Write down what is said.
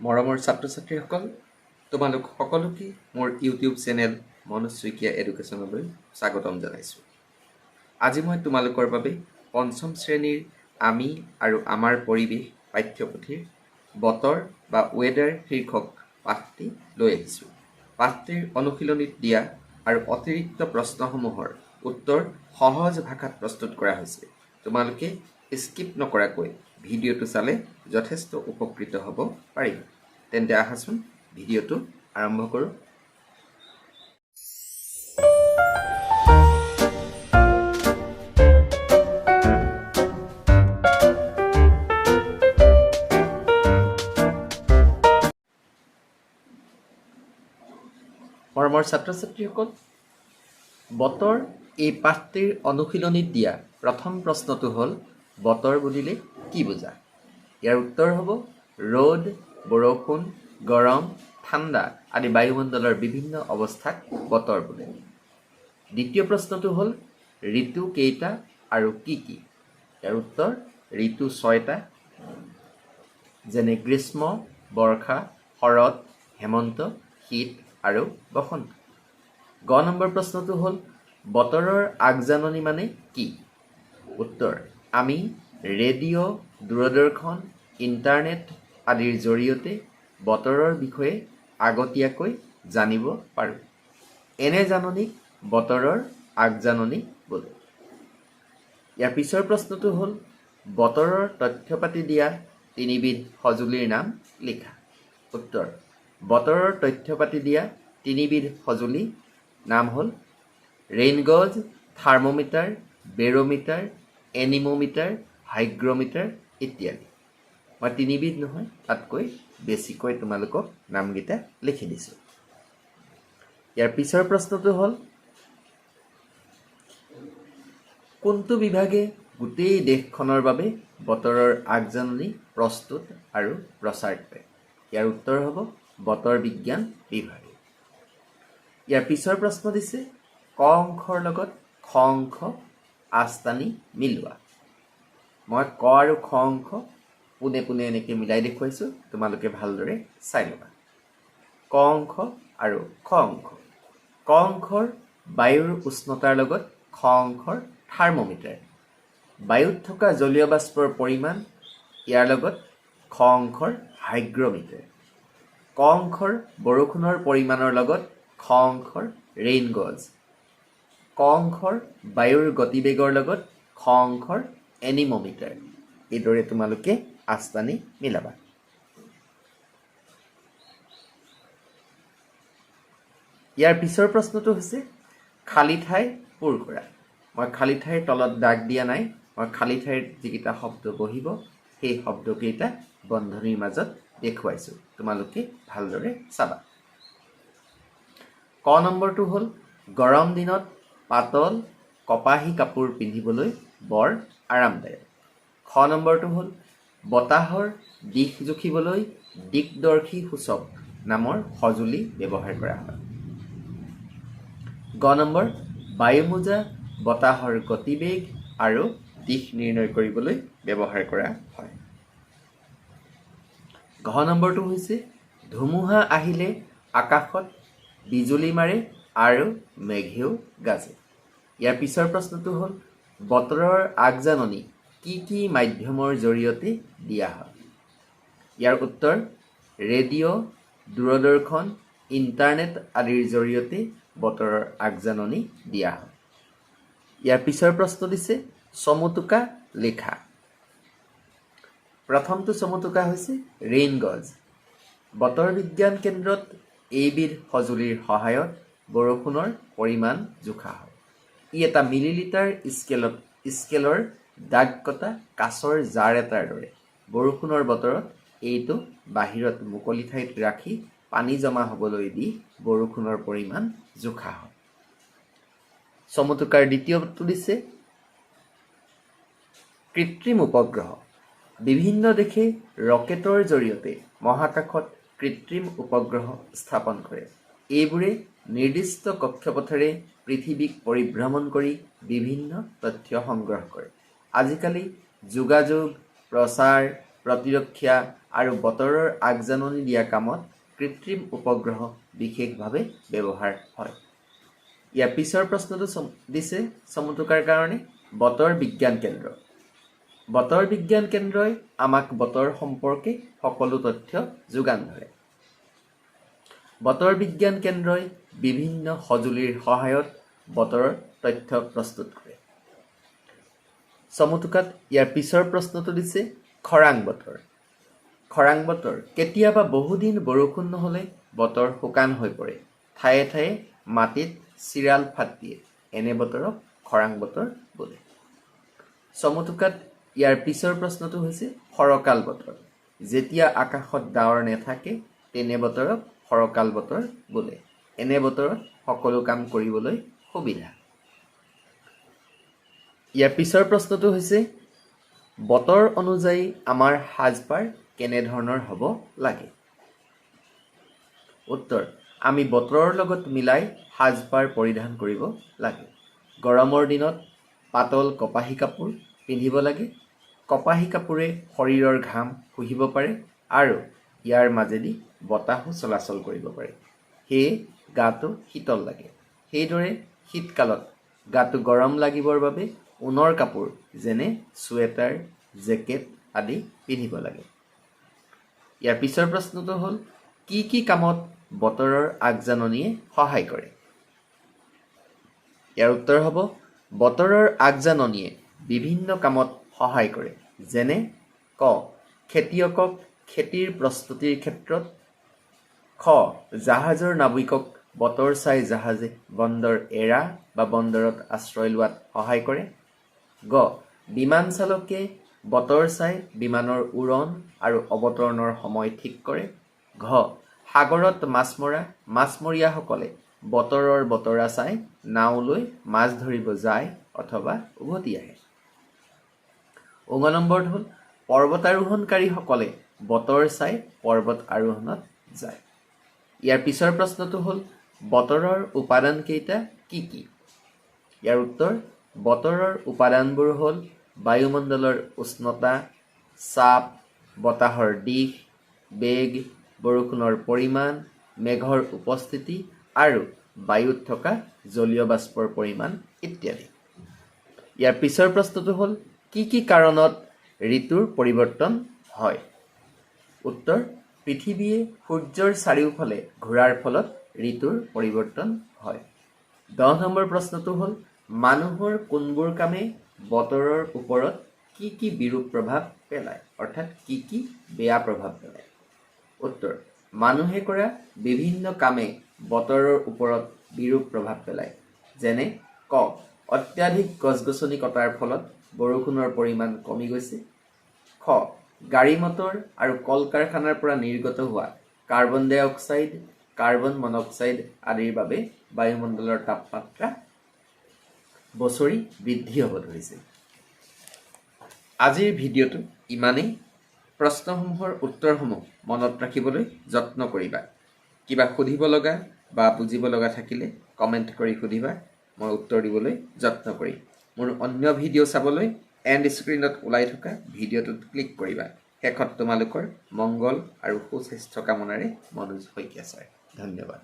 মৰমৰ ছাত্ৰ ছাত্ৰীসকল, তোমালোক সকলোকে মোৰ ইউটিউব চেনেল মনোজ শইকীয়া এডুকেশ্যনলৈ স্বাগতম জনাইছোঁ। আজি মই তোমালোকৰ বাবে পঞ্চম শ্ৰেণীৰ আমি আৰু আমাৰ পৰিৱেশ পাঠ্যপুথিৰ বতৰ বা ৱেডাৰ শীৰ্ষক পাঠটি লৈ আহিছোঁ। পাঠটিৰ অনুশীলনীত দিয়া আৰু অতিৰিক্ত প্ৰশ্নসমূহৰ উত্তৰ সহজ ভাষাত প্ৰস্তুত কৰা হৈছে। তোমালোকে স্কিপ নকৰাকৈ ভিডিঅ'টো চালে যথেষ্ট উপকৃত হ'ব পাৰিব। তেন্তে আহাচোন ভিডিঅ'টো আৰম্ভ কৰোঁ। মৰমৰ ছাত্ৰ ছাত্ৰীসকল, বতৰ এই পাঠটিৰ অনুশীলনীত দিয়া প্ৰথম প্ৰশ্নটো হ'ল বতৰ বুলিলে কি বুজা? ইয়াৰ উত্তৰ হ'ব ৰ'দ, বৰষুণ, গৰম, ঠাণ্ডা আদি বায়ুমণ্ডলৰ বিভিন্ন অৱস্থাক বতৰ বোলে। দ্বিতীয় প্ৰশ্নটো হ'ল ঋতু কেইটা আৰু কি কি? ইয়াৰ উত্তৰ ঋতু 6টা, যেনে গ্ৰীষ্ম, বৰ্ষা, শৰৎ, হেমন্ত, শীত আৰু বসন্ত। গ নম্বৰ প্ৰশ্নটো হ'ল বতৰৰ আগজাননী মানে কি? উত্তৰ আমি ৰেডিঅ', দূৰদৰ্শন, ইণ্টাৰনেট আদিৰ জৰিয়তে বতৰৰ বিষয়ে আগতীয়াকৈ জানিব পাৰোঁ। এনে জাননীক বতৰৰ আগজাননী বোলে। ইয়াৰ পিছৰ প্ৰশ্নটো হ'ল বতৰৰ তথ্য পাতি দিয়া তিনিবিধ সঁজুলিৰ নাম লিখা। উত্তৰ বতৰৰ তথ্য পাতি দিয়া তিনিবিধ সঁজুলি নাম হ'ল ৰেইনগজ, থাৰ্মোমিটাৰ, বেৰ'মিটাৰ, এনিমোমিটাৰ, হাইগ্ৰমিটাৰ ইত্যাদি। মই তিনিবিধ নহয়, তাতকৈ বেছিকৈ তোমালোকক নামকেইটা লিখি দিছোঁ। ইয়াৰ পিছৰ প্ৰশ্নটো হ'ল কোনটো বিভাগে গোটেই দেশখনৰ বাবে বতৰৰ আগজাননী প্ৰস্তুত আৰু প্ৰচাৰ কৰে? ইয়াৰ উত্তৰ হ'ব বতৰ বিজ্ঞান বিভাগে। ইয়াৰ পিছৰ প্ৰশ্ন দিছে ক অংশৰ লগত খ অংশ আঁচটানি মিলোৱা। মই ক আৰু খ অংশ পোনে পোনে এনেকৈ মিলাই দেখুৱাইছোঁ, তোমালোকে ভালদৰে চাই ল'বা। ক অংশ আৰু খ অংশ। ক অংশৰ বায়ুৰ উষ্ণতাৰ লগত খ অংশৰ থাৰ্মোমিটাৰ। বায়ুত থকা জলীয় বাষ্পৰ পৰিমাণ, ইয়াৰ লগত খ অংশৰ হাইগ্ৰমিটাৰ। ক অংশৰ বৰষুণৰ পৰিমাণৰ লগত খ অংশৰ ৰেইনগজ। ক অংশৰ বায়ুৰ গতিবেগৰ লগত খ অংশৰ এনিমোমিটাৰ। এইদৰে তোমালোকে আঁচটানি মিলাবা। ইয়াৰ পিছৰ প্ৰশ্নটো হৈছে খালী ঠাই পূৰ কৰা। মই খালী ঠাইৰ তলত দাগ দিয়া নাই, মই খালী ঠাইৰ যিকেইটা শব্দ বহিব সেই শব্দকেইটা বন্ধনীৰ মাজত দেখুৱাইছোঁ, তোমালোকে ভালদৰে চাবা। ক নম্বৰটো হ'ল গৰম দিনত পাতল কপাহী কাপোৰ পিন্ধিবলৈ বৰ আৰামদায়ক। খ নম্বৰটো হ'ল বতাহৰ দিশ জুখিবলৈ দিকদৰ্শী সূচক নামৰ সঁজুলি ব্যৱহাৰ কৰা হয়। গ নম্বৰ বায়ুমোজা বতাহৰ গতিবেগ আৰু দিশ নিৰ্ণয় কৰিবলৈ ব্যৱহাৰ কৰা হয়। ঘ নম্বৰটো হৈছে ধুমুহা আহিলে আকাশত বিজুলী মাৰে আৰু মেঘেও গাজে। ইয়াৰ পিছৰ প্ৰশ্নটো হ'ল বতৰৰ আগজাননী কি কি মাধ্যমৰ জৰিয়তে দিয়া হয়? ইয়াৰ উত্তৰ ৰেডিঅ', দূৰদৰ্শন, ইণ্টাৰনেট আদিৰ জৰিয়তে বতৰৰ আগজাননী দিয়া হয়। ইয়াৰ পিছৰ প্ৰশ্ন দিছে চমুটোকা লিখা। প্ৰথমটো চমুটোকা হৈছে ৰেইনগজ। বতৰ বিজ্ঞান কেন্দ্ৰত এইবিধ সঁজুলিৰ সহায়ত বৰষুণৰ পৰিমাণ জোখা হয়। ই এটা মিলিলিটাৰ স্কেলৰ দাগ কটা কাঁচৰ জাৰ এটাৰ দৰে। বৰষুণৰ বতৰত এইটো বাহিৰত মুকলি ঠাইত ৰাখি পানী জমা হ'বলৈ দি বৰষুণৰ পৰিমাণ জোখা হয়। চমুটোকাৰ দ্বিতীয়টো দিছে কৃত্ৰিম উপগ্ৰহ। বিভিন্ন দেশে ৰকেটৰ জৰিয়তে মহাকাশত কৃত্ৰিম উপগ্ৰহ স্থাপন কৰে। এইবোৰে নিৰ্দিষ্ট কক্ষপথেৰে পৃথিৱীক পৰিভ্ৰমণ কৰি বিভিন্ন তথ্য সংগ্ৰহ কৰে। আজিকালি যোগাযোগ, প্ৰচাৰ, প্ৰতিৰক্ষা আৰু বতৰৰ আগজাননী দিয়া কামত কৃত্ৰিম উপগ্ৰহ বিশেষভাৱে ব্যৱহাৰ হয়। ইয়াৰ পিছৰ প্ৰশ্নটো দিছে চমুটোকাৰ কাৰণে বতৰ বিজ্ঞান কেন্দ্ৰ। বতৰ বিজ্ঞান কেন্দ্ৰই আমাক বতৰ সম্পৰ্কে সকলো তথ্য যোগান ধৰে। বতৰ বিজ্ঞান কেন্দ্ৰই বিভিন্ন সঁজুলিৰ সহায়ত বতৰৰ তথ্য প্ৰস্তুত কৰে। চমুটোকাত ইয়াৰ পিছৰ প্ৰশ্নটো দিছে খৰাং বতৰ। খৰাং বতৰ কেতিয়াবা বহুদিন বৰষুণ নহ'লে বতৰ শুকান হৈ পৰে, ঠায়ে ঠায়ে মাটিত চিৰাল ফাট দিয়ে, এনে বতৰক খৰাং বতৰ বোলে। চমুটোকাত ইয়াৰ পিছৰ প্ৰশ্নটো হৈছে ফৰকাল বতৰ। যেতিয়া আকাশত ডাৱৰ নেথাকে তেনে বতৰক ফৰকাল বতৰ বোলে। এনে বতৰত সকলো কাম কৰিবলৈ সুবিধা। ইয়াৰ পিছৰ প্ৰশ্নটো হৈছে বতৰ অনুযায়ী আমাৰ সাজপাৰ কেনেধৰণৰ হ'ব লাগে? উত্তৰ, আমি বতৰৰ লগত মিলাই সাজপাৰ পৰিধান কৰিব লাগে। গৰমৰ দিনত পাতল কপাহী কাপোৰ পিন্ধিব লাগে। কপাহী কাপোৰে শৰীৰৰ ঘাম শুহিব পাৰে আৰু ইয়াৰ মাজেদি বতাহো চলাচল কৰিব পাৰে। সেয়ে গাটো শীতল লাগে। সেইদৰে শীতকালত গাটো গৰম লাগিবৰ বাবে ঊণৰ কাপোৰ যেনে চুৱেটাৰ, জেকেট আদি পিন্ধিব লাগে। ইয়াৰ পিছৰ প্ৰশ্নটো হ'ল কি কামত বতৰৰ আগজাননীয়ে সহায় কৰে? ইয়াৰ উত্তৰ হ'ব বতৰৰ আগজাননীয়ে বিভিন্ন কামত সহায় কৰে। যেনে ক, খেতিয়কক খেতিৰ প্ৰস্তুতিৰ ক্ষেত্ৰত। খ, জাহাজৰ নাবিকক বতৰ চাই জাহাজে বন্দৰ এৰা বা বন্দৰত আশ্ৰয় লোৱাত সহায় কৰে। গ, বিমান চালকে বতৰ চাই বিমানৰ উৰণ আৰু অৱতৰণৰ সময় ঠিক কৰে। ঘ, সাগৰত মাছমৰীয়াসকলে বতৰৰ বতৰা চাই নাও লৈ মাছ ধৰিব যায় অথবা উভতি আহে। ঙ নম্বৰটো হ'ল পৰ্বতাৰোহণকাৰীসকলে বতৰ চাই পৰ্বত আৰোহণত যায়। ইয়াৰ পিছৰ প্ৰশ্নটো হ'ল বতৰৰ উপাদানকেইটা কি? ইয়াৰ উত্তৰ, বতৰৰ উপাদানবোৰ হ'ল বায়ুমণ্ডলৰ উষ্ণতা, চাপ, বতাহৰ দিশ, বেগ, বৰষুণৰ পৰিমাণ, মেঘৰ উপস্থিতি আৰু বায়ুত থকা জলীয় বাষ্পৰ পৰিমাণ ইত্যাদি। ইয়াৰ পিছৰ প্ৰশ্নটো হ'ল কি কাৰণত ঋতুৰ পৰিৱৰ্তন হয়? উত্তৰ, পৃথিৱীয়ে সূৰ্যৰ চাৰিওফালে ঘূৰাৰ ফলত ঋতুৰ পৰিৱৰ্তন হয়। 10 নম্বৰ প্ৰশ্নটো হ'ল মানুহৰ কোনবোৰ কামে বতৰৰ ওপৰত কি বিৰূপ প্ৰভাৱ পেলায়, অৰ্থাৎ কি বেয়া প্ৰভাৱ পেলায়? উত্তৰ, মানুহে কৰা বিভিন্ন কামে বতৰৰ ওপৰত বিৰূপ প্ৰভাৱ পেলায়। যেনে ক, অত্যাধিক গছ-গছনি কটাৰ ফলত বৰষুণৰ পৰিমাণ কমি গৈছে। খ, গাড়ী মটৰ আৰু কল কাৰখানাৰ পৰা নিৰ্গত হোৱা কাৰ্বন ডাই অক্সাইড, কাৰ্বন মনক্সাইড আদিৰ বাবে বায়ুমণ্ডলৰ তাপমাত্ৰা বছৰি বৃদ্ধি হ'ব ধৰিছে। আজিৰ ভিডিঅ'টো ইমানেই। প্ৰশ্নসমূহৰ উত্তৰসমূহ মনত ৰাখিবলৈ যত্ন কৰিবা। কিবা সুধিব লগা বা বুজিব লগা থাকিলে কমেণ্ট কৰি সুধিবা, মই উত্তৰ দিবলৈ যত্ন কৰিম। মোৰ অন্য ভিডিঅ' চাবলৈ এণ্ড স্ক্ৰীণত ওলাই থকা ভিডিঅ'টোত ক্লিক কৰিবা। শেষত তোমালোকৰ মংগল আৰু সুস্বাস্থ্য কামনাৰে মনোজ শইকীয়া ছাৰ। ধন্যবাদ।